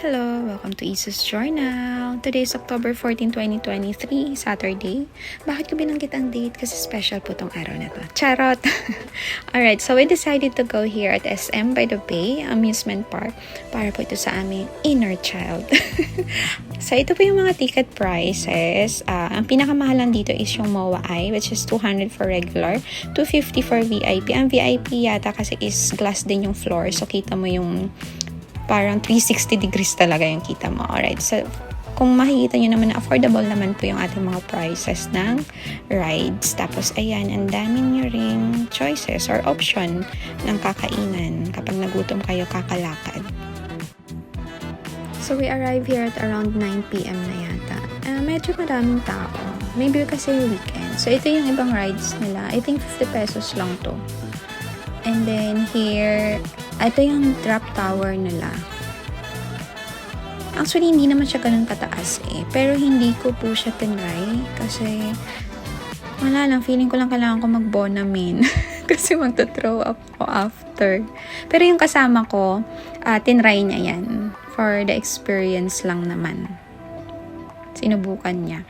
Hello! Welcome to Isus Journal. Today is October 14, 2023, Saturday. Bakit ko binanggit ang date? Kasi special po tong araw na to. Charot! Alright, so we decided to go here at SM by the Bay Amusement Park para po ito sa aming inner child. So ito po yung mga ticket prices. Ang pinakamahalan dito is yung MOA Eye, which is 200 for regular, 250 for VIP. Ang VIP yata kasi is glass din yung floor. So kita mo yung parang 360 degrees talaga yung kita mo. Alright, so kung makikita nyo naman na affordable naman po yung ating mga prices ng rides. Tapos ayan, ang dami nyo ring choices or option ng kakainan kapag nagutom kayo kakalakad. So we arrive here at around 9 PM na yata. Medyo maraming tao. Maybe kasi weekend. So ito yung ibang rides nila. I think 50 pesos lang to. And then here, ito yung drop tower nila. Actually, hindi naman siya ganun kataas eh. Pero hindi ko po siya tinry. Kasi, wala lang. Feeling ko lang kailangan ko mag-Bonamin. Kasi magto-throw up ko after. Pero yung kasama ko, tinry niya yan. For the experience lang naman. Sinubukan niya.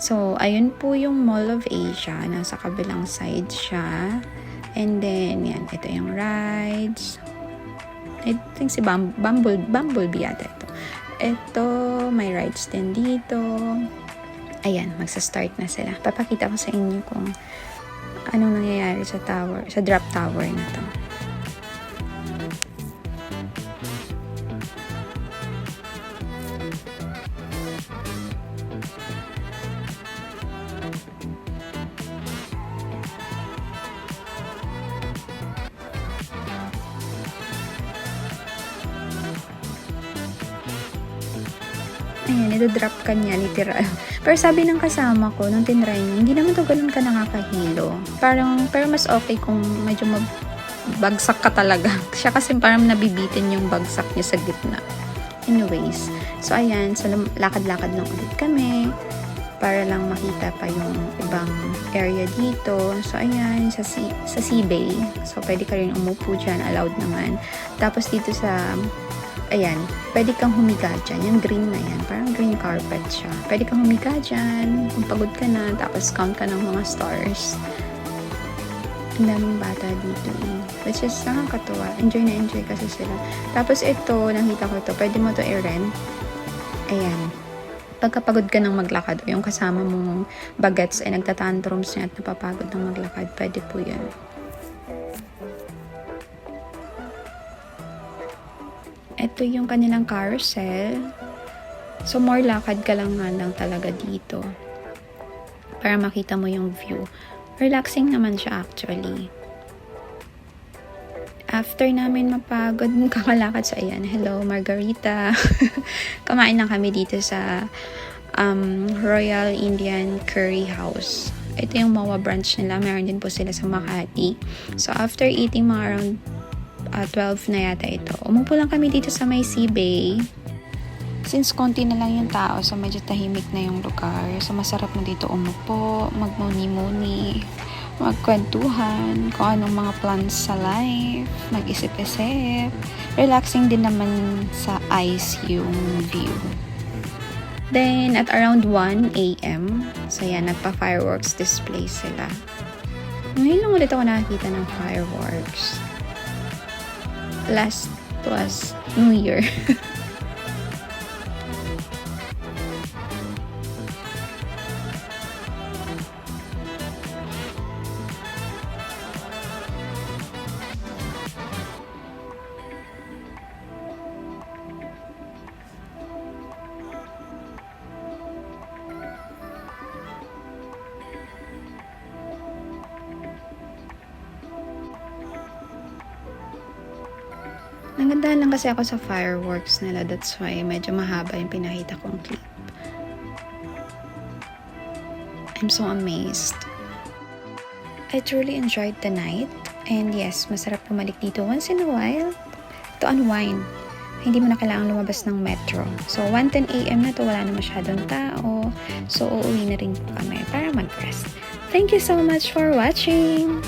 So, ayun po yung Mall of Asia. Nasa kabilang side siya. And then, yan. Ito yung rides. I think si Bumblebee yata ito. Ito, may rides din dito. Ayan, magsa-start na sila. Papakita ko sa inyo kung anong nangyayari sa tower, sa drop tower na to. Ayan, ito-drop ka niya, literal. Pero sabi ng kasama ko, nung tinry niya, hindi naman to ganun ka nakakahilo. Pero mas okay kung medyo bagsak ka talaga. Siya kasi parang nabibitin yung bagsak niya sa gitna. Anyways, so ayan, so lakad-lakad lang ulit kami para lang makita pa yung ibang area dito. So ayan, sa Seabay. So pwede ka rin umupo dyan, allowed naman. Tapos dito sa ayan, pwede kang humiga dyan. Yung green na yan, parang green carpet siya. Pwede kang humiga dyan, kung pagod ka na, tapos count ka ng mga stars. Ang daming bata dito eh. Which is nakakatuwa. Enjoy na enjoy kasi sila. Tapos ito, nakita ko ito, pwede mo to i-rent. Ayan. Pagkapagod ka ng maglakad, o yung kasama mong bagets ay nagtatantrums niya at napapagod ng maglakad, pwede po yun. Ito yung kanilang carousel. So, more lakad ka lang talaga dito. Para makita mo yung view. Relaxing naman siya actually. After namin mapagod, kakalakad sa ayan. Hello, Margarita. Kumain lang kami dito sa Royal Indian Curry House. Ito yung MOA branch nila. Meron din po sila sa Makati. So, after eating mga around 12 na yata ito. Umupo lang kami dito sa may Seabay. Since konti na lang yung tao, so medyo tahimik na yung lugar. So masarap na dito umupo, magmuni-muni, magkwentuhan, kung anong mga plans sa life, mag-isip-isip. Relaxing din naman sa eyes yung view. Then, at around 1 AM, so yan, nagpa-fireworks display sila. Ngayon lang ulit ako nakakita ng fireworks. Last was New Year. Nagandahan lang kasi ako sa fireworks nila. That's why medyo mahaba yung pinakita kong clip. I'm so amazed. I truly enjoyed the night. And yes, masarap bumalik dito once in a while to unwind. Hindi mo na kailangan lumabas ng metro. So, 1:10 AM na to, wala na masyadong tao. So, uuwi na rin po kami para mag-rest. Thank you so much for watching!